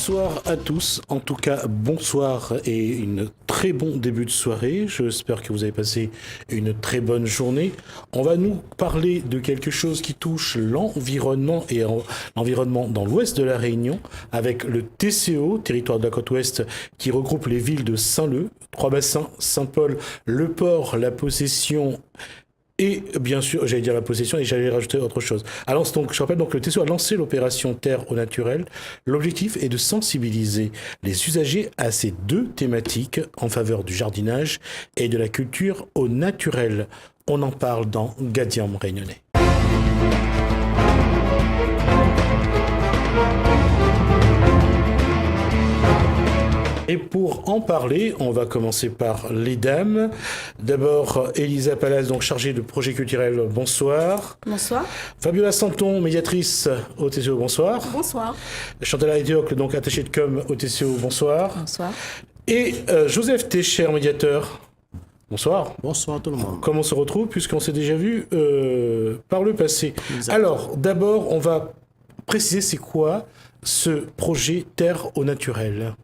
Bonsoir à tous, en tout cas bonsoir et une très bon début de soirée. J'espère que vous avez passé une très bonne journée. On va nous parler de quelque chose qui touche l'environnement et l'environnement dans l'ouest de la Réunion avec le TCO, territoire de la côte ouest, qui regroupe les villes de Saint-Leu, Trois-Bassins, Saint-Paul, Le Port, La Possession et bien sûr, j'allais dire la possession et j'allais rajouter autre chose. Alors, donc, je rappelle, donc, le TCO a lancé l'opération Terre au naturel. L'objectif est de sensibiliser les usagers à ces deux thématiques en faveur du jardinage et de la culture au naturel. On en parle dans Gadiam Réunionnais. Et pour en parler, on va commencer par les dames. D'abord, Elisa Pallas, donc chargée de projet culturel, bonsoir. Bonsoir. Fabiola Santon, médiatrice au TCO, bonsoir. Bonsoir. Chantal Idiocle, donc attachée de com au TCO, bonsoir. Bonsoir. Et Joseph Técher, médiateur. Bonsoir. Bonsoir tout le monde. Comment on se retrouve, puisqu'on s'est déjà vu par le passé. Exact. Alors, d'abord, on va préciser c'est quoi ce projet Terre au naturel.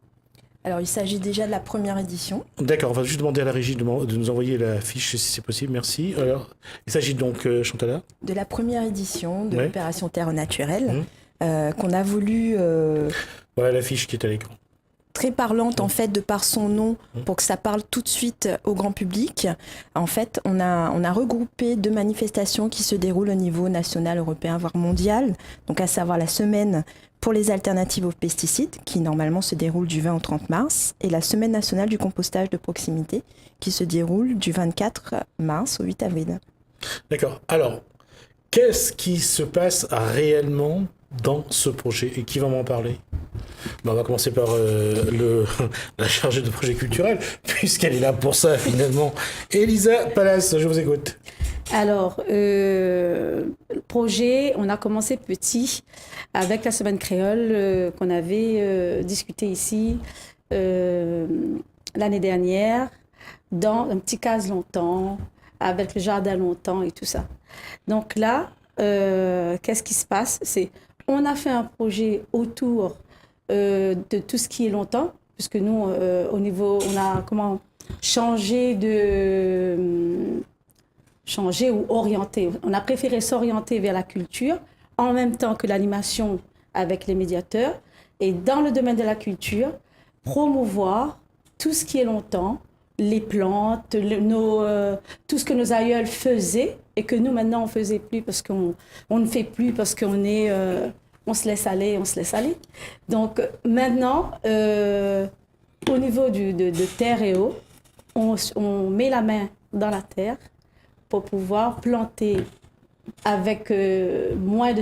Alors, il s'agit déjà de la première édition. D'accord, on va juste demander à la régie de nous envoyer la fiche si c'est possible, merci. Alors, il s'agit donc, Chantala ? De la première édition de Ouais. l'opération Terre au naturel, qu'on a voulu Voilà la fiche qui est à l'écran. très parlante en fait de par son nom pour que ça parle tout de suite au grand public. En fait, on a regroupé deux manifestations qui se déroulent au niveau national, européen, voire mondial. Donc à savoir la semaine pour les alternatives aux pesticides qui normalement se déroule du 20 au 30 mars et la semaine nationale du compostage de proximité qui se déroule du 24 mars au 8 avril. D'accord, alors, qu'est-ce qui se passe réellement dans ce projet et qui va m'en parler ? On va commencer par la chargée de projet culturel, puisqu'elle est là pour ça finalement. Elisa Pallas, je vous écoute. Alors, le projet, on a commencé petit avec la semaine créole qu'on avait discuté ici l'année dernière dans un petit case longtemps, avec le jardin longtemps et tout ça. Donc là, qu'est-ce qui se passe? On a fait un projet autour de tout ce qui est longtemps, puisque nous, au niveau, on a changé ou orienter. On a préféré s'orienter vers la culture en même temps que l'animation avec les médiateurs. Et dans le domaine de la culture, promouvoir tout ce qui est longtemps, les plantes, tout ce que nos aïeuls faisaient et que nous, maintenant, on ne faisait plus parce qu'on ne fait plus parce qu'on est... on se laisse aller. Donc maintenant, au niveau de terre et eau, on met la main dans la terre pour pouvoir planter avec moins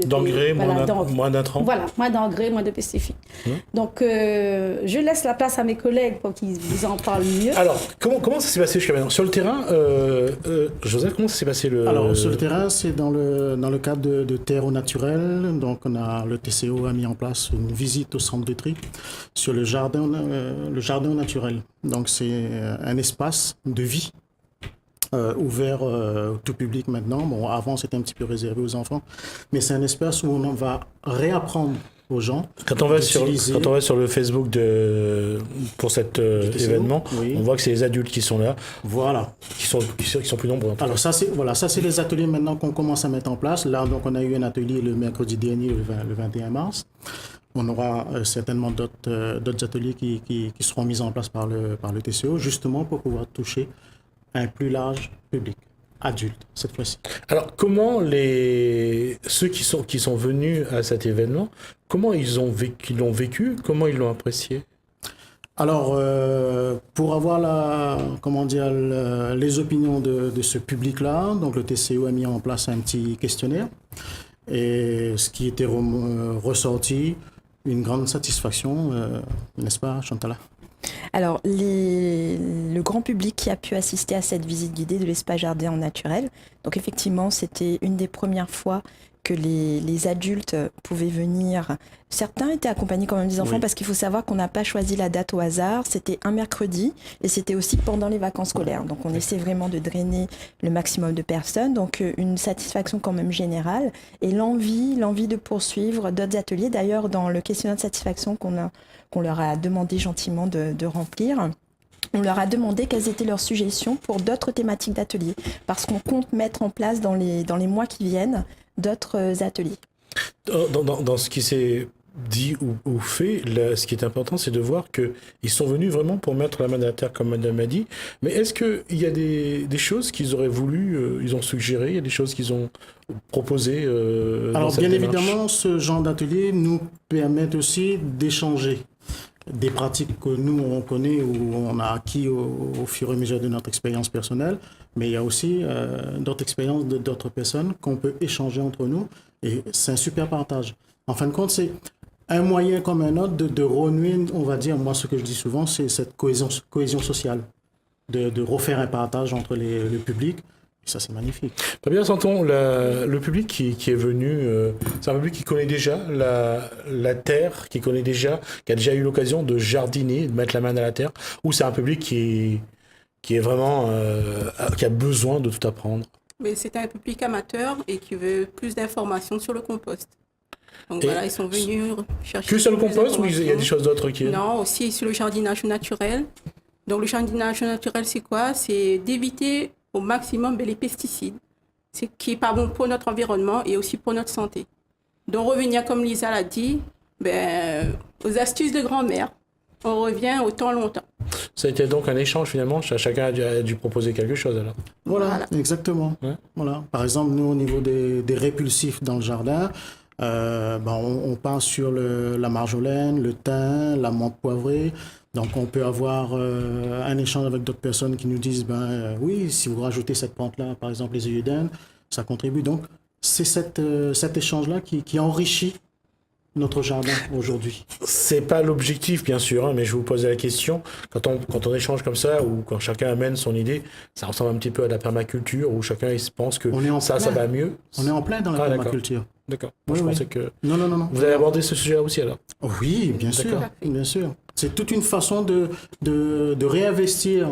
d'engrais, moins d'intrants. Voilà, moins d'engrais, moins de pesticides. Donc, je laisse la place à mes collègues pour qu'ils vous en parlent mieux. Alors, comment ça s'est passé jusqu'à maintenant ? Sur le terrain, Joseph, comment ça s'est passé Alors, sur le terrain, c'est dans le cadre de Terre au naturel. Donc, le TCO a mis en place une visite au centre de tri sur le jardin au naturel. Donc, c'est un espace de vie ouvert au tout public maintenant. Bon, avant, c'était un petit peu réservé aux enfants. Mais c'est un espace où on va réapprendre aux gens. Quand on va sur le Facebook pour cet événement, oui. On voit que c'est les adultes qui sont là. Voilà. Qui sont plus nombreux. Alors ça c'est les ateliers maintenant qu'on commence à mettre en place. Là, donc, on a eu un atelier le mercredi dernier, le 21 mars. On aura certainement d'autres ateliers qui seront mis en place par le TCO, justement pour pouvoir toucher un plus large public, adulte, cette fois-ci. Alors, comment ceux qui sont venus à cet événement, comment ils l'ont vécu, comment ils l'ont apprécié ? Alors, pour avoir les opinions de ce public-là, donc le TCO a mis en place un petit questionnaire, et ce qui était ressorti, une grande satisfaction, n'est-ce pas, Chantala ? Alors, le grand public qui a pu assister à cette visite guidée de l'espace jardin en naturel, donc effectivement, c'était une des premières fois que les adultes pouvaient venir. Certains étaient accompagnés quand même des enfants, Oui. parce qu'il faut savoir qu'on n'a pas choisi la date au hasard. C'était un mercredi et c'était aussi pendant les vacances scolaires. Donc on essaie vraiment de drainer le maximum de personnes. Donc une satisfaction quand même générale et l'envie de poursuivre d'autres ateliers. D'ailleurs, dans le questionnaire de satisfaction qu'on leur a demandé gentiment de remplir, on leur a demandé quelles étaient leurs suggestions pour d'autres thématiques d'ateliers, parce qu'on compte mettre en place dans les mois qui viennent d'autres ateliers. Dans ce qui s'est dit ou fait, là, ce qui est important, c'est de voir qu'ils sont venus vraiment pour mettre la main à la terre, comme Madame a dit. Mais est-ce qu'il y a des choses qu'ils auraient voulu, ils ont suggéré, il y a des choses qu'ils ont proposées dans Alors, cette bien démarche? évidemment, ce genre d'atelier nous permet aussi d'échanger des pratiques que nous, on connaît ou on a acquis au fur et à mesure de notre expérience personnelle, mais il y a aussi d'autres expériences d'autres personnes qu'on peut échanger entre nous, et c'est un super partage. En fin de compte, c'est un moyen comme un autre de renouer, on va dire, moi ce que je dis souvent, c'est cette cohésion sociale, de refaire un partage entre le public. Et ça, c'est magnifique. Très bien, Santon, le public qui est venu, c'est un public qui connaît déjà la terre, qui connaît déjà, qui a déjà eu l'occasion de jardiner, de mettre la main à la terre, ou c'est un public qui est vraiment, qui a besoin de tout apprendre? Mais c'est un public amateur et qui veut plus d'informations sur le compost. Donc Et voilà, ils sont venus chercher. Que sur le plus compost ou il y a des d'informations. choses d'autres qui... Non, aussi sur le jardinage naturel. Donc le jardinage naturel, c'est quoi? C'est d'éviter au maximum les pesticides, c'est qui est pas bon pour notre environnement et aussi pour notre santé. Donc revenir, comme Lisa l'a dit, aux astuces de grand-mère. On revient au temps longtemps. Ça a été donc un échange finalement, chacun a dû proposer quelque chose alors. Voilà, exactement. Ouais. Voilà. Par exemple, nous, au niveau des répulsifs dans le jardin, on part sur la marjolaine, le thym, la menthe poivrée. Donc, on peut avoir un échange avec d'autres personnes qui nous disent, oui, si vous rajoutez cette plante-là, par exemple les œillets d'Inde, ça contribue. Donc, c'est cet échange-là qui enrichit notre jardin aujourd'hui. C'est pas l'objectif bien sûr, hein, mais je vous posais la question, quand on échange comme ça, ou quand chacun amène son idée, ça ressemble un petit peu à la permaculture, où chacun il se pense que On est en ça plein. va mieux. On est en plein dans la Ah, permaculture. D'accord. Moi, Oui, je oui. pensais que... Non. Vous allez aborder ce sujet-là aussi alors? Oui, bien sûr, D'accord. bien sûr. C'est toute une façon de réinvestir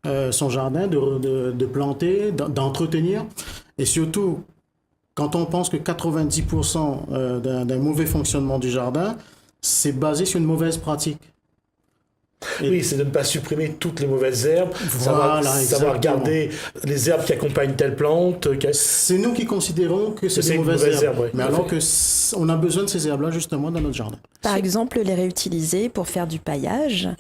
son jardin, de planter, d'entretenir. Et surtout, quand on pense que 90% d'un mauvais fonctionnement du jardin, c'est basé sur une mauvaise pratique. Et- Oui, c'est de ne pas supprimer toutes les mauvaises herbes, Voilà, savoir exactement. garder les herbes qui accompagnent telle plante. C'est nous qui considérons que c'est C'est des une mauvaises mauvaise herbes. herbe, oui, Mais tout à alors fait. on a besoin de ces herbes-là justement dans notre jardin. Par exemple, les réutiliser pour faire du paillage,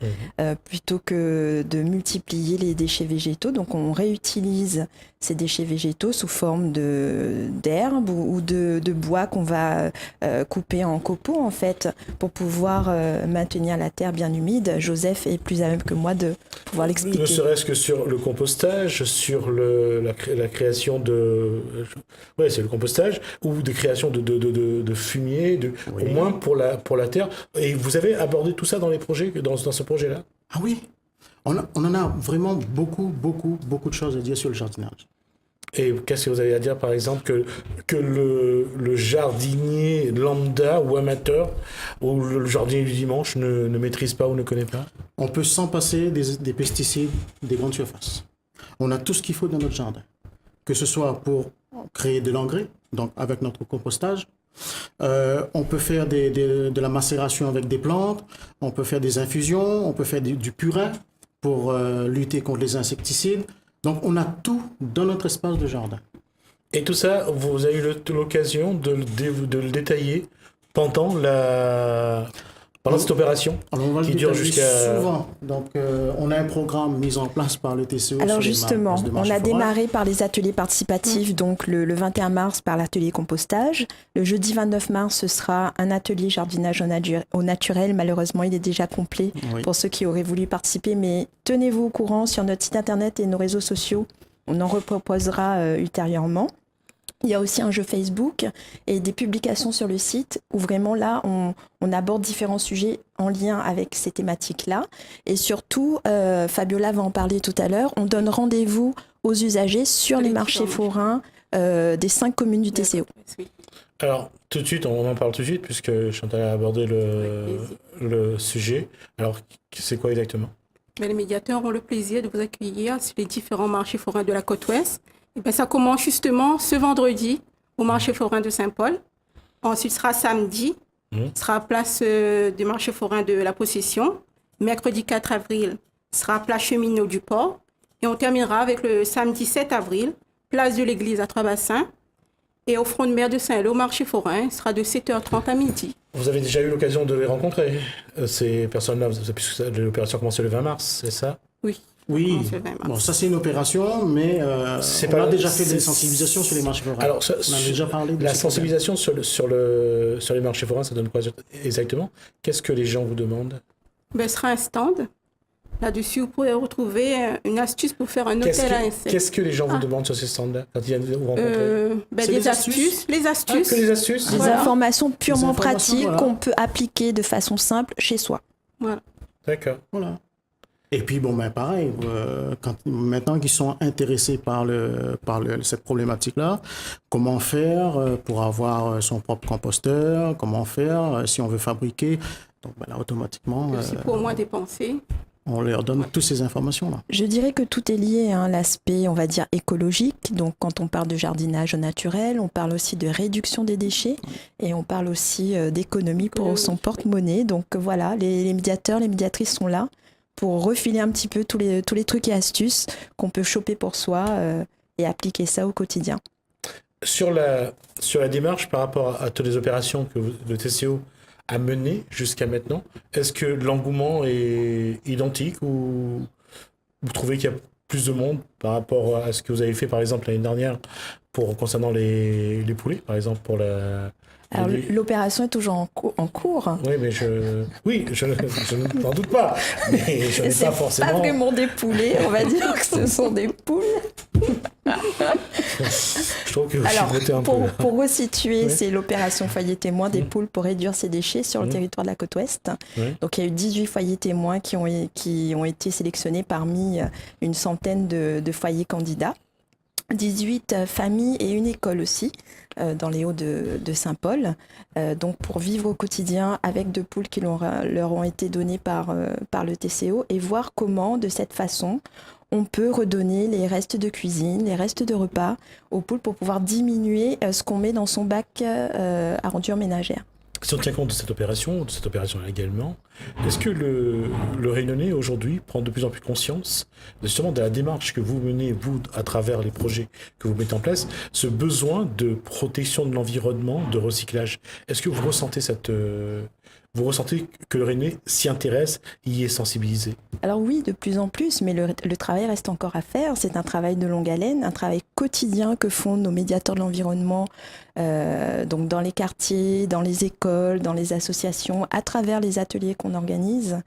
plutôt que de multiplier les déchets végétaux. Donc, on réutilise ces déchets végétaux sous forme d'herbes ou de bois qu'on va couper en copeaux, en fait, pour pouvoir maintenir la terre bien humide. Joseph est plus à même que moi de pouvoir Ne l'expliquer. serait-ce que sur le compostage, sur la création de... Ouais, c'est le compostage, ou de création de fumier, Oui. au moins pour la terre. Et vous avez abordé tout ça dans les projets, dans ce projet-là? Ah oui, on en a vraiment beaucoup de choses à dire sur le jardinage. Et qu'est-ce que vous avez à dire, par exemple, que le jardinier lambda ou amateur, ou le jardinier du dimanche ne maîtrise pas ou ne connaît pas? On peut s'en passer des pesticides des grandes surfaces. On a tout ce qu'il faut dans notre jardin. Que ce soit pour créer de l'engrais, donc avec notre compostage. On peut faire de la macération avec des plantes. On peut faire des infusions. On peut faire du purin pour lutter contre les insecticides. Donc on a tout dans notre espace de jardin. Et tout ça, vous avez eu l'occasion de le détailler pendant cette opération Alors on va qui le dure détailler jusqu'à... souvent. Donc on a un programme mis en place par le TCO. Alors sur les justement, places de on marché a forêt. démarré par les ateliers participatifs, donc le 21 mars par l'atelier compostage. Le jeudi 29 mars, ce sera un atelier jardinage au naturel. Malheureusement, il est déjà complet Oui. pour ceux qui auraient voulu participer, mais tenez-vous au courant sur notre site internet et nos réseaux sociaux. On en reproposera ultérieurement. Il y a aussi un jeu Facebook et des publications sur le site où vraiment là, on aborde différents sujets en lien avec ces thématiques-là. Et surtout, Fabiola va en parler tout à l'heure, on donne rendez-vous aux usagers sur les marchés forains des 5 communes du TCO. Oui. Alors, tout de suite, on en parle tout de suite, puisque Chantal a abordé le sujet. Alors, c'est quoi exactement? Mais les médiateurs ont le plaisir de vous accueillir sur les différents marchés forains de la côte ouest. Et bien, ça commence justement ce vendredi au marché forain de Saint-Paul. Ensuite, sera samedi, sera à place du marché forain de la Possession. Mercredi 4 avril, sera à place Cheminot du Port. Et on terminera avec le samedi 7 avril, place de l'église à Trois-Bassins. Et au front de mer de Saint-Lô, au marché forain, sera de 7h30 à midi. Vous avez déjà eu l'occasion de les rencontrer, ces personnes-là, puisque l'opération a commencé le 20 mars, c'est ça? Oui. Oui, Ça commence le 20 mars. bon, ça c'est une opération, mais on a déjà fait des sensibilisations sur les marchés forains. Alors, on a déjà parlé de la ce sensibilisation sur les marchés forains, ça donne quoi exactement? Qu'est-ce que les gens vous demandent? Ben, ce sera un stand. Là-dessus, vous pourrez retrouver une astuce pour faire un hôtel à insectes. Qu'est-ce que les gens vous demandent sur ces stands-là quand ils viennent vous rencontrer? Ben, C'est des les astuces. Les Ah, astuces. que les astuces? Des Voilà. informations purement Des informations, pratiques voilà. qu'on peut appliquer de façon simple chez soi. Voilà. D'accord. Voilà. Et puis, bon, ben, pareil, maintenant qu'ils sont intéressés par cette problématique-là, comment faire pour avoir son propre composteur, comment faire si on veut fabriquer. Donc, ben, là, automatiquement, Aussi pour moins dépenser. on leur donne toutes ces informations-là. Je dirais que tout est lié à l'aspect, on va dire, écologique. Donc, quand on parle de jardinage au naturel, on parle aussi de réduction des déchets et on parle aussi d'économie pour son porte-monnaie. Donc, voilà, les médiateurs, les médiatrices sont là pour refiler un petit peu tous les trucs et astuces qu'on peut choper pour soi et appliquer ça au quotidien. Sur la démarche par rapport à toutes les opérations que le TCO a menées jusqu'à maintenant, est-ce que l'engouement est identique ou vous trouvez qu'il y a plus de monde par rapport à ce que vous avez fait par exemple l'année dernière concernant les poulets, par exemple pour la... Alors, l'opération est toujours en cours. Oui, mais je n'en doute pas. Mais je n'ai C'est pas forcément... pas vraiment des poulets, on va dire que ce sont des poules. Je trouve que vous Alors, chibotez un peu. pour resituer, Oui. c'est l'opération foyer témoin des poules pour réduire ces déchets sur le territoire de la côte ouest. Oui. Donc, il y a eu 18 foyers témoins qui ont été sélectionnés parmi une centaine de foyers candidats. 18 familles et une école aussi, dans les Hauts de Saint-Paul. Donc pour vivre au quotidien avec deux poules qui leur ont été données par le TCO et voir comment, de cette façon, on peut redonner les restes de cuisine, les restes de repas aux poules pour pouvoir diminuer ce qu'on met dans son bac à ordures ménagères. Si on tient compte de cette opération également, est-ce que le Réunionnais aujourd'hui prend de plus en plus conscience justement de la démarche que vous menez, vous, à travers les projets que vous mettez en place, ce besoin de protection de l'environnement, de recyclage? Est-ce que vous ressentez vous ressentez que le Réunionnais s'y intéresse, y est sensibilisé? Alors oui, de plus en plus, mais le travail reste encore à faire. C'est un travail de longue haleine, un travail quotidien que font nos médiateurs de l'environnement, donc dans les quartiers, dans les écoles, dans les associations, à travers les ateliers qu'on organise.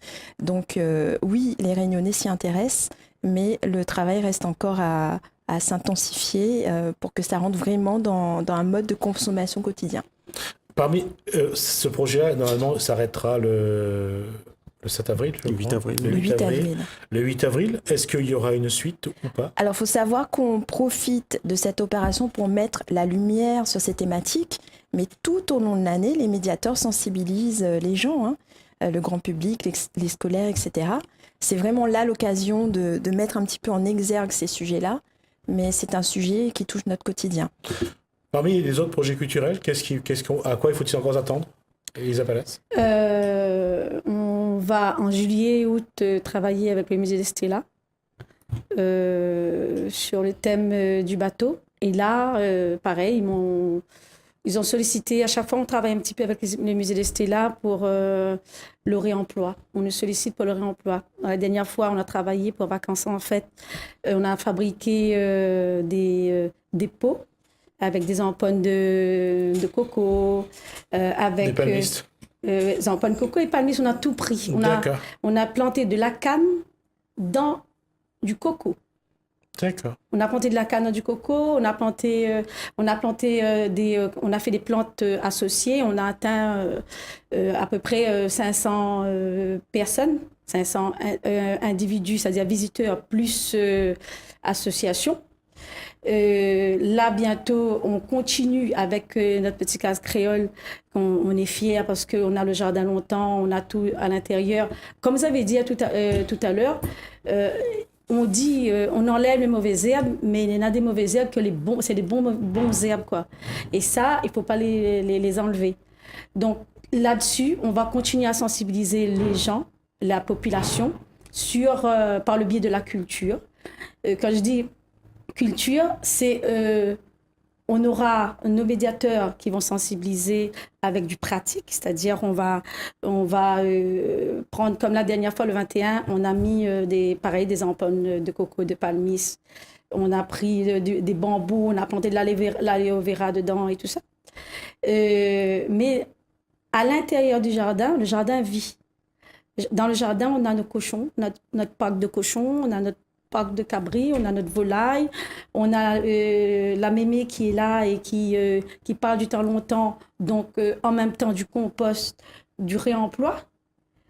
Donc oui, les Réunionnais s'y intéressent, mais le travail reste encore à s'intensifier pour que ça rentre vraiment dans un mode de consommation quotidien. Parmi ce projet-là, normalement, s'arrêtera le 7 avril, je Le 8 crois. avril. Le 8 avril. Le 8 avril, est-ce qu'il y aura une suite ou pas? Alors, il faut savoir qu'on profite de cette opération pour mettre la lumière sur ces thématiques, mais tout au long de l'année, les médiateurs sensibilisent les gens, le grand public, les scolaires, etc. C'est vraiment là l'occasion de mettre un petit peu en exergue ces sujets-là, mais c'est un sujet qui touche notre quotidien. Parmi les autres projets culturels, à quoi il faut-il encore attendre, Elisa Pallas? On va en juillet, août travailler avec le musée d'Estella sur le thème du bateau. Et là, pareil, ils ont sollicité, à chaque fois on travaille un petit peu avec le musée d'Estella pour le réemploi. On nous sollicite pour le réemploi. La dernière fois, on a travaillé pour Vacances en Fête. On a fabriqué des pots avec des empoignes de coco, avec... Des palmistes. Des empoignes de coco et palmistes, on a tout pris. On a planté de la canne dans du coco. D'accord. On a planté de la canne dans du coco, on a fait des plantes associées, on a atteint à peu près 500 personnes, 500 individus, c'est-à-dire visiteurs plus associations. Là, bientôt, on continue avec notre petit case créole. On est fiers parce qu'on a le jardin longtemps, on a tout à l'intérieur. Comme vous avez dit tout à l'heure, on dit, on enlève les mauvaises herbes, mais il y en a des mauvaises herbes que c'est des bons herbes, quoi. Et ça, il ne faut pas les enlever. Donc, là-dessus, on va continuer à sensibiliser les gens, la population, par le biais de la culture. Quand je dis culture, c'est on aura nos médiateurs qui vont sensibiliser avec du pratique, c'est-à-dire on va prendre, comme la dernière fois, le 21, on a mis des ampoules de coco, de palmis, on a pris des bambous, on a planté de l'aloe vera dedans et tout ça. Mais à l'intérieur du jardin, le jardin vit. Dans le jardin, on a nos cochons, notre parc de cochons, on a notre parc de cabri, on a notre volaille, on a la mémé qui est là et qui parle du temps longtemps, donc en même temps du compost, du réemploi.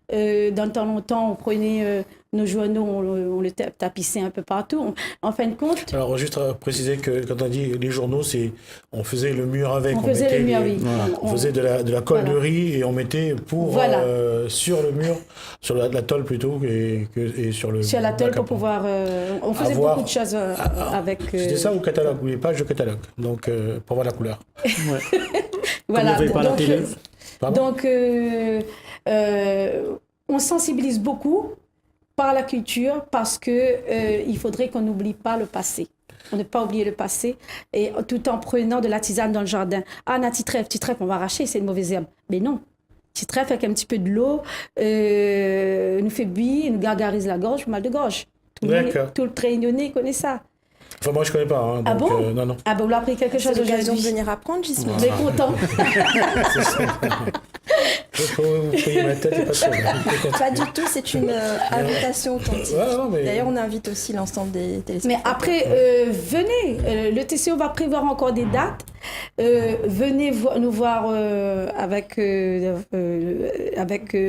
Dans le temps longtemps, on prenait nos journaux, on les tapissait un peu partout. En fin de compte... Alors, juste à préciser que quand on dit les journaux, on faisait le mur avec. On faisait le mur, oui. On faisait de la colle de riz et on mettait sur le mur, sur la tôle plutôt, et sur le... Sur la tôle pour pouvoir... on faisait beaucoup de choses avec... C'était ça au catalogue, les pages de catalogue, donc pour voir la couleur. Ouais. Voilà. Comme on pas la télé. Donc, on sensibilise beaucoup par la culture parce que il faudrait qu'on n'oublie pas le passé. On ne pas oublier le passé et tout en prenant de la tisane dans le jardin. Ah, on a petit trèfle, on va arracher, c'est une mauvaise herbe. Mais non. Petit trèfle avec un petit peu de l'eau, nous fait buire, nous gargarise la gorge, mal de gorge. Tout le Réunionnais connaît ça. Enfin, moi, je connais pas. Hein, ah donc, bon non. Ah bon, on a appris quelque chose C'est l'occasion de aujourd'hui. venir apprendre, Gisèle. On est content. Vous payez ma tête et pas de Pas du tout, c'est une invitation authentique. Ouais, non, mais... D'ailleurs, on invite aussi l'ensemble des téléspectateurs. Mais après, venez, le TCO va prévoir encore des dates. Venez nous voir avec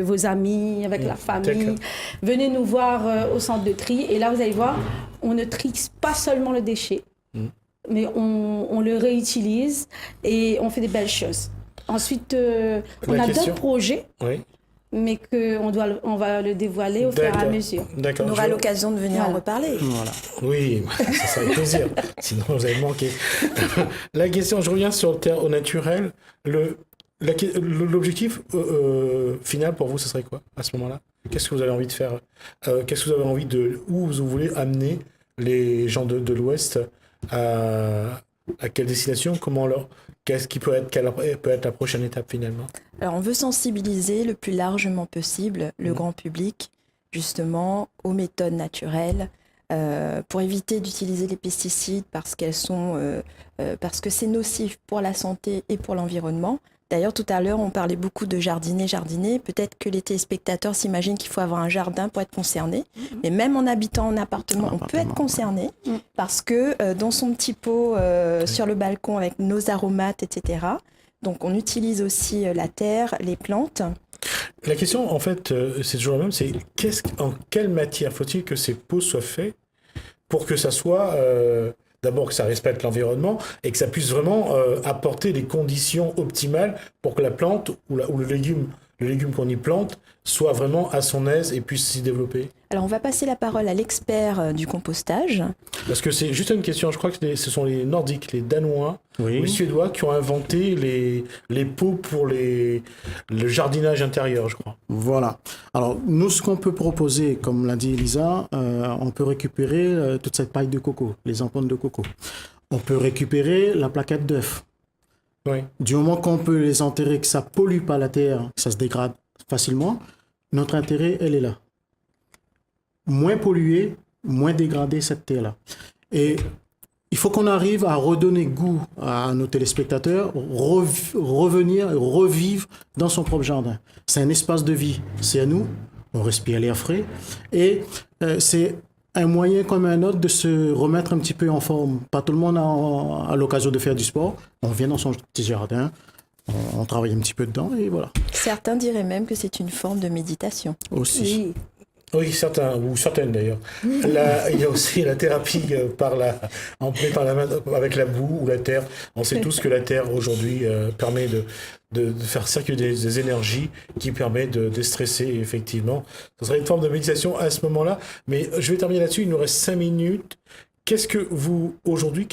vos amis, avec la famille. Venez nous voir au centre de tri. Et là, vous allez voir, on ne trie pas seulement le déchet, mais on le réutilise et on fait des belles choses. Ensuite, on a d'autres projets, mais on va le dévoiler au fur et à mesure. On aura l'occasion de venir en reparler. Voilà. Oui, ça serait avec plaisir. Sinon, vous avez manqué. La question, je reviens sur le terre au naturel. L'objectif final pour vous, ce serait quoi à ce moment-là? Qu'est-ce que vous avez envie de faire? Qu'est-ce que vous avez envie où vous voulez amener les gens de l'Ouest à quelle destination? Qu'est-ce qui quelle peut être la prochaine étape finalement? Alors, on veut sensibiliser le plus largement possible le grand public, justement, aux méthodes naturelles, pour éviter d'utiliser les pesticides parce que c'est nocif pour la santé et pour l'environnement. D'ailleurs, tout à l'heure, on parlait beaucoup de jardiner. Peut-être que les téléspectateurs s'imaginent qu'il faut avoir un jardin pour être concerné. Mais même en habitant en appartement, on peut être concerné parce que dans son petit pot sur le balcon avec nos aromates, etc., donc on utilise aussi la terre, les plantes. La question, en fait, c'est toujours la même, c'est en quelle matière faut-il que ces pots soient faits pour que ça soit... D'abord que ça respecte l'environnement et que ça puisse vraiment apporter les conditions optimales pour que la plante ou le légume qu'on y plante soit vraiment à son aise et puisse s'y développer. Alors on va passer la parole à l'expert du compostage. Parce que c'est juste une question, je crois que ce sont les Nordiques, les Danois ou les Suédois qui ont inventé les pots pour le jardinage intérieur, je crois. Voilà. Alors, nous, ce qu'on peut proposer, comme l'a dit Elisa, on peut récupérer toute cette paille de coco, les ampoules de coco. On peut récupérer la plaquette d'œuf. Oui. Du moment qu'on peut les enterrer, que ça ne pollue pas la terre, que ça se dégrade facilement, notre intérêt, elle est là. Moins polluer, moins dégrader cette terre-là. Et il faut qu'on arrive à redonner goût à nos téléspectateurs, revivre dans son propre jardin. C'est un espace de vie, c'est à nous, on respire l'air frais, et c'est un moyen comme un autre de se remettre un petit peu en forme. Pas tout le monde a l'occasion de faire du sport, on vient dans son petit jardin, on travaille un petit peu dedans, et voilà. Certains diraient même que c'est une forme de méditation. Aussi. Oui. Oui, certains, ou certaines d'ailleurs. Là, il y a aussi la thérapie par la main avec la boue ou la terre. On sait tous que la terre aujourd'hui permet de faire circuler des énergies qui permettent de déstresser effectivement. Ce serait une forme de méditation à ce moment-là. Mais je vais terminer là-dessus, il nous reste 5 minutes. Qu'est-ce que vous, aujourd'hui,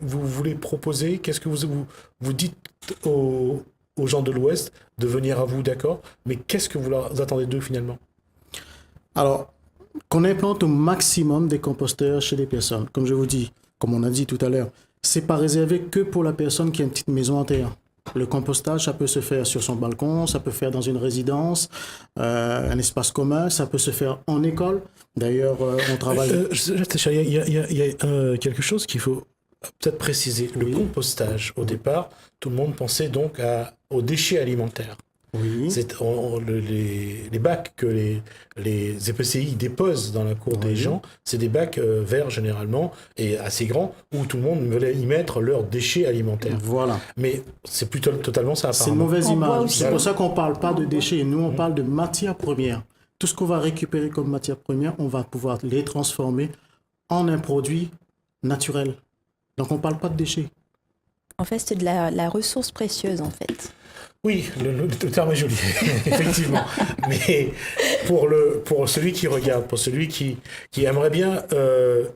vous voulez proposer? Qu'est-ce que vous dites aux gens de l'Ouest de venir à vous, d'accord? Mais qu'est-ce que vous leur attendez d'eux finalement? Alors, qu'on implante au maximum des composteurs chez les personnes. Comme je vous dis, comme on a dit tout à l'heure, c'est pas réservé que pour la personne qui a une petite maison en terre. Le compostage, ça peut se faire sur son balcon, ça peut se faire dans une résidence, un espace commun, ça peut se faire en école. D'ailleurs, on travaille... Il y a quelque chose qu'il faut peut-être préciser. Le Oui. compostage, au départ, tout le monde pensait donc aux déchets alimentaires. Oui. Les bacs que les EPCI déposent dans la cour des gens, c'est des bacs verts généralement et assez grands où tout le monde voulait y mettre leurs déchets alimentaires. Voilà. Mais c'est plutôt totalement ça C'est une apparemment. mauvaise On voit image. aussi. C'est pour ça qu'on ne parle pas de déchets. Nous, on parle de matières premières. Tout ce qu'on va récupérer comme matières premières, on va pouvoir les transformer en un produit naturel. Donc, on ne parle pas de déchets. En fait, c'est de la ressource précieuse, en fait. Oui, le terme est joli, effectivement. Mais pour celui qui regarde, pour celui qui aimerait bien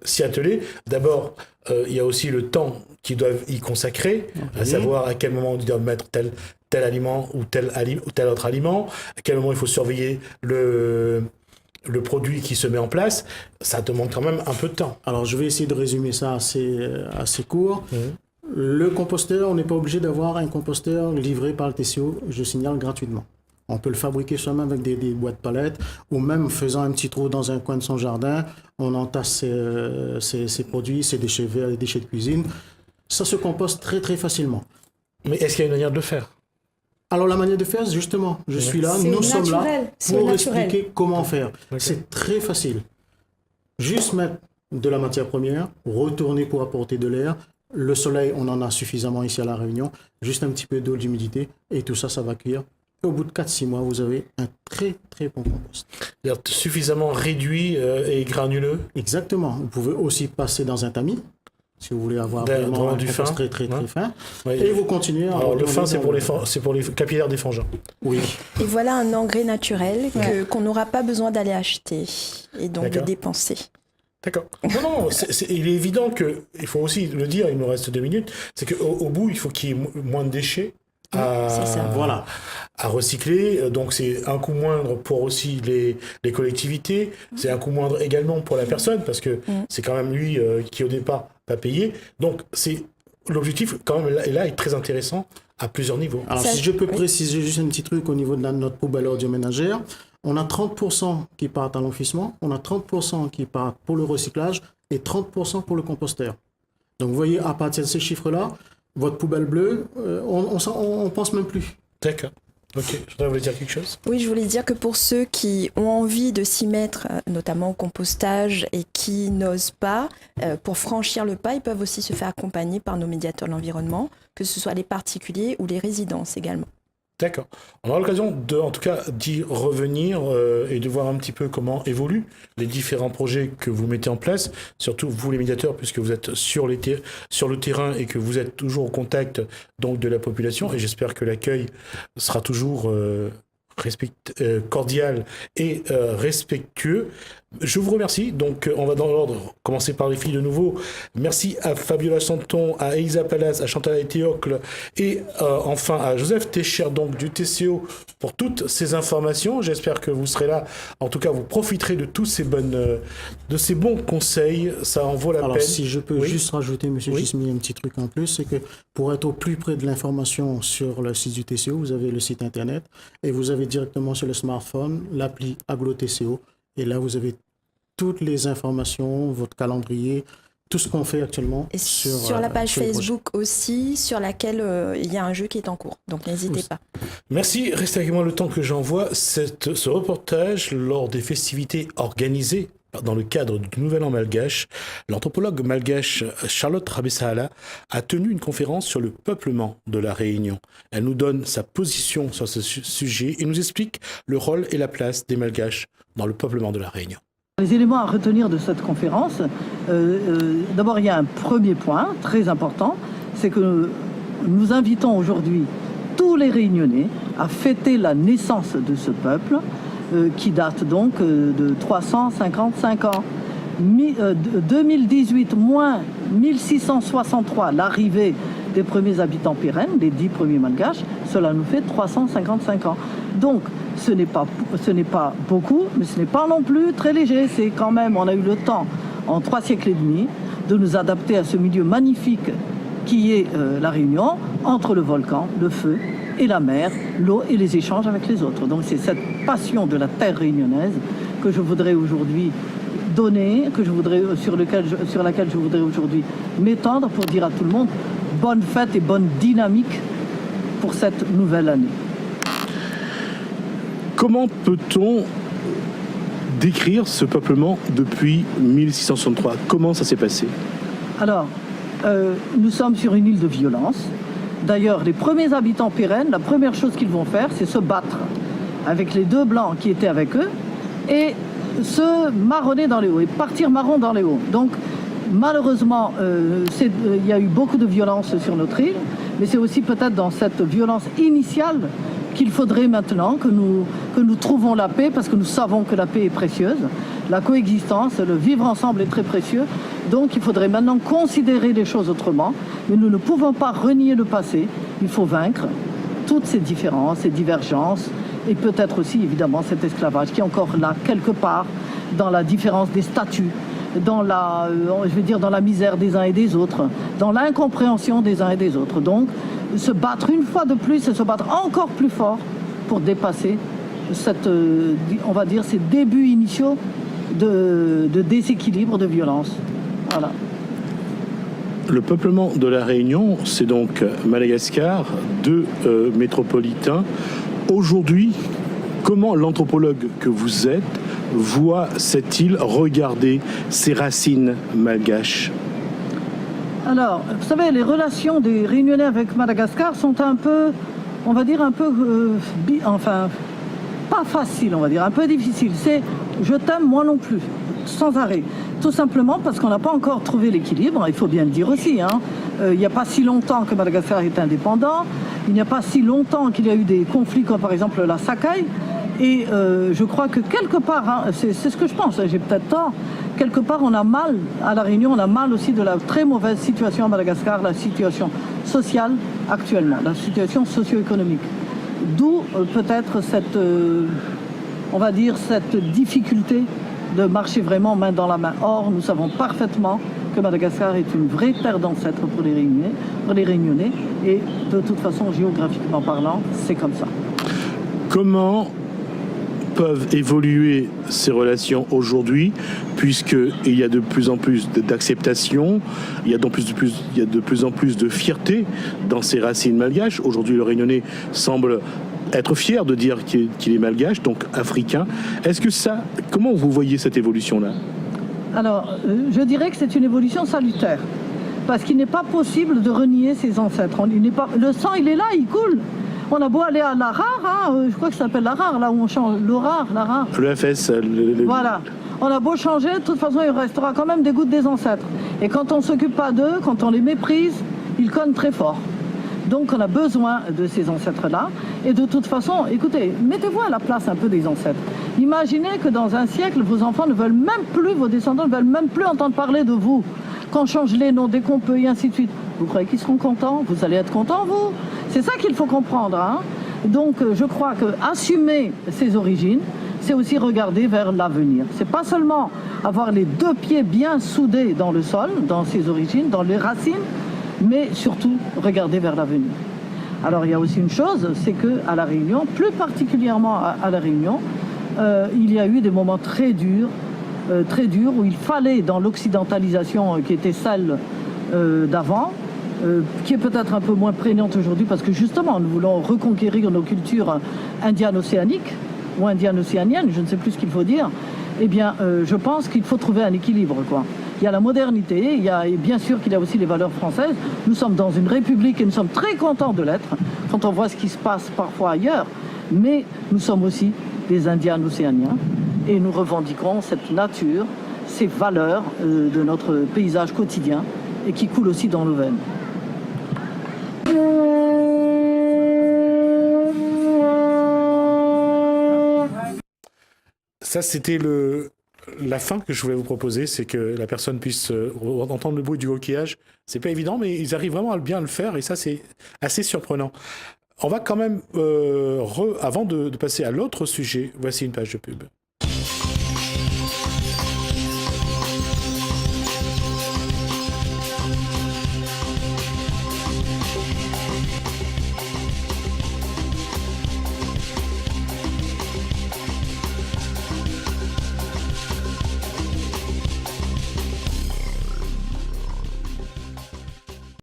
s'y atteler, d'abord, il y a aussi le temps qu'ils doivent y consacrer, à savoir à quel moment ils doivent mettre tel aliment ou tel autre aliment, à quel moment il faut surveiller le produit qui se met en place. Ça demande quand même un peu de temps. Alors, je vais essayer de résumer ça assez court. Le composteur, on n'est pas obligé d'avoir un composteur livré par le TCO, je signale, gratuitement. On peut le fabriquer soi-même avec des boîtes palettes ou même faisant un petit trou dans un coin de son jardin, on entasse ses produits, ses déchets verts, les déchets de cuisine. Ça se composte très très facilement. Mais est-ce qu'il y a une manière de le faire? Alors la manière de faire, justement, je suis là, C'est nous sommes là naturel, c'est pour naturel. expliquer comment faire. C'est très facile. Juste mettre de la matière première, retourner pour apporter de l'air. Le soleil, on en a suffisamment ici à La Réunion. Juste un petit peu d'eau, d'humidité. Et tout ça, ça va cuire. Et au bout de 4-6 mois, vous avez un très, très bon compost. C'est-à-dire suffisamment réduit et granuleux? Exactement. Vous pouvez aussi passer dans un tamis, si vous voulez avoir vraiment un du compost fin, très, très, très hein. fin. Oui. Et vous continuez à... Alors le retourner fin, c'est dans pour les capillaires des frangins. Oui. Et voilà un engrais naturel qu'on n'aura pas besoin d'aller acheter et donc de D'accord. dépenser. D'accord. Non, il est évident que, il faut aussi le dire, il nous reste 2 minutes, c'est qu'au bout, il faut qu'il y ait moins de déchets c'est ça. Voilà. à recycler. Donc c'est un coût moindre pour aussi les collectivités, c'est un coût moindre également pour la personne, parce que c'est quand même lui qui au départ va payer. Donc l'objectif quand même là est très intéressant à plusieurs niveaux. Alors, Ça, si je peux oui. préciser juste un petit truc au niveau de notre poubelle ordure-ménagère, on a 30% qui partent à l'enfouissement, on a 30% qui partent pour le recyclage et 30% pour le composteur. Donc, vous voyez, à partir de ces chiffres-là, votre poubelle bleue, on pense même plus. D'accord. Ok, je voudrais vous dire quelque chose. Oui, je voulais dire que pour ceux qui ont envie de s'y mettre, notamment au compostage, et qui n'osent pas, pour franchir le pas, ils peuvent aussi se faire accompagner par nos médiateurs de l'environnement, que ce soit les particuliers ou les résidences également. D'accord. On aura l'occasion en tout cas, d'y revenir et de voir un petit peu comment évoluent les différents projets que vous mettez en place, surtout vous les médiateurs, puisque vous êtes sur le terrain et que vous êtes toujours au contact donc de la population. Et j'espère que l'accueil sera toujours cordial et respectueux. Je vous remercie. Donc, on va dans l'ordre. Commencer par les filles de nouveau. Merci à Fabiola Santon, à Elisa Pallas, à Chantal Théocle et enfin à Joseph Técher, donc du TCO, pour toutes ces informations. J'espère que vous serez là. En tout cas, vous profiterez de tous ces bons conseils. Ça en vaut la Alors, peine. si je peux Oui. juste rajouter, M. Oui. Gismi, un petit truc en plus, c'est que pour être au plus près de l'information sur le site du TCO, vous avez le site internet et vous avez directement sur le smartphone l'appli AgloTCO. Et là, vous avez toutes les informations, votre calendrier, tout ce qu'on fait actuellement Et sur la page sur les projets. Facebook aussi, sur laquelle il y a un jeu qui est en cours. Donc n'hésitez pas. Merci. Restez avec moi le temps que j'envoie ce reportage lors des festivités organisées dans le cadre du Nouvel An malgache, l'anthropologue malgache Charlotte Rabessahala a tenu une conférence sur le peuplement de la Réunion. Elle nous donne sa position sur ce sujet et nous explique le rôle et la place des malgaches dans le peuplement de la Réunion. Les éléments à retenir de cette conférence, d'abord il y a un premier point très important, c'est que nous invitons aujourd'hui tous les Réunionnais à fêter la naissance de ce peuple qui date donc de 355 ans. 2018 moins 1663, l'arrivée des premiers habitants pérennes, les 10 premiers malgaches, cela nous fait 355 ans. Donc ce n'est pas beaucoup, mais ce n'est pas non plus très léger. C'est quand même, on a eu le temps en 3 siècles et demi de nous adapter à ce milieu magnifique qui est la Réunion, entre le volcan, le feu et la mer, l'eau et les échanges avec les autres. Donc c'est cette passion de la terre réunionnaise que je voudrais aujourd'hui donner, sur laquelle je voudrais aujourd'hui m'étendre pour dire à tout le monde bonne fête et bonne dynamique pour cette nouvelle année. Comment peut-on décrire ce peuplement depuis 1663 ? Comment ça s'est passé ? Alors, nous sommes sur une île de violence. D'ailleurs, les premiers habitants pérennes, la première chose qu'ils vont faire, c'est se battre avec les 2 blancs qui étaient avec eux et se marronner dans les hauts et partir marron dans les hauts. Donc, malheureusement, il y a eu beaucoup de violence sur notre île, mais c'est aussi peut-être dans cette violence initiale qu'il faudrait maintenant que nous trouvons la paix, parce que nous savons que la paix est précieuse. La coexistence, le vivre ensemble est très précieux. Donc il faudrait maintenant considérer les choses autrement. Mais nous ne pouvons pas renier le passé. Il faut vaincre toutes ces différences, ces divergences, et peut-être aussi évidemment cet esclavage qui est encore là, quelque part, dans la différence des statuts, dans la misère des uns et des autres, dans l'incompréhension des uns et des autres. Donc se battre une fois de plus et se battre encore plus fort pour dépasser ces débuts initiaux de déséquilibre, de violence. Voilà. Le peuplement de la Réunion, c'est donc Madagascar, 2 métropolitains. Aujourd'hui, comment l'anthropologue que vous êtes voit cette île regarder ses racines malgaches ? Alors, vous savez, les relations des Réunionnais avec Madagascar sont un peu, on va dire, pas faciles, on va dire, un peu difficiles. C'est « je t'aime, moi non plus », sans arrêt. Tout simplement parce qu'on n'a pas encore trouvé l'équilibre, il faut bien le dire aussi. Il n'y a pas si longtemps que Madagascar est indépendant, il n'y a pas si longtemps qu'il y a eu des conflits comme par exemple la Sakai. Et je crois que quelque part, c'est ce que je pense, j'ai peut-être tort, quelque part on a mal à La Réunion, on a mal aussi de la très mauvaise situation à Madagascar, la situation sociale actuellement, la situation socio-économique. D'où peut-être cette difficulté de marcher vraiment main dans la main. Or, nous savons parfaitement que Madagascar est une vraie terre d'ancêtres pour les Réunionnais, et de toute façon, géographiquement parlant, c'est comme ça. Comment peuvent évoluer ces relations aujourd'hui, puisqu'il y a de plus en plus d'acceptation, il y a de plus en plus de fierté dans ces racines malgaches. Aujourd'hui, le Réunionnais semble être fier de dire qu'il est malgache, donc africain. Comment vous voyez cette évolution-là ? Alors, je dirais que c'est une évolution salutaire, parce qu'il n'est pas possible de renier ses ancêtres. Le sang, il est là, il coule. On a beau aller à l'Arar, je crois que ça s'appelle l'Arar, là où on change l'Arar. Le FS. Voilà. On a beau changer, de toute façon, il restera quand même des gouttes des ancêtres. Et quand on ne s'occupe pas d'eux, quand on les méprise, ils cognent très fort. Donc on a besoin de ces ancêtres-là. Et de toute façon, écoutez, mettez-vous à la place un peu des ancêtres. Imaginez que dans un siècle, vos enfants ne veulent même plus, vos descendants ne veulent même plus entendre parler de vous. Qu'on change les noms dès qu'on peut, et ainsi de suite. Vous croyez qu'ils seront contents ? Vous allez être contents, vous ? C'est ça qu'il faut comprendre. Donc je crois qu'assumer ses origines, c'est aussi regarder vers l'avenir. C'est pas seulement avoir les 2 pieds bien soudés dans le sol, dans ses origines, dans les racines, mais surtout regarder vers l'avenir. Alors il y a aussi une chose, c'est qu'à La Réunion, plus particulièrement à La Réunion, il y a eu des moments très durs où il fallait, dans l'occidentalisation qui était celle d'avant, qui est peut-être un peu moins prégnante aujourd'hui, parce que justement nous voulons reconquérir nos cultures indiano-océaniques ou indiano-océaniennes, je ne sais plus ce qu'il faut dire. eh bien, je pense qu'il faut trouver un équilibre, quoi. Il y a la modernité, et bien sûr qu'il y a aussi les valeurs françaises. Nous sommes dans une république et nous sommes très contents de l'être, quand on voit ce qui se passe parfois ailleurs. Mais nous sommes aussi des Indiens océaniens et nous revendiquons cette nature, ces valeurs de notre paysage quotidien et qui coulent aussi dans nos veines. Ça, c'était la fin que je voulais vous proposer, c'est que la personne puisse entendre le bruit du coquillage. C'est pas évident, mais ils arrivent vraiment à bien le faire, et ça, c'est assez surprenant. On va quand même, avant de passer à l'autre sujet, voici une page de pub.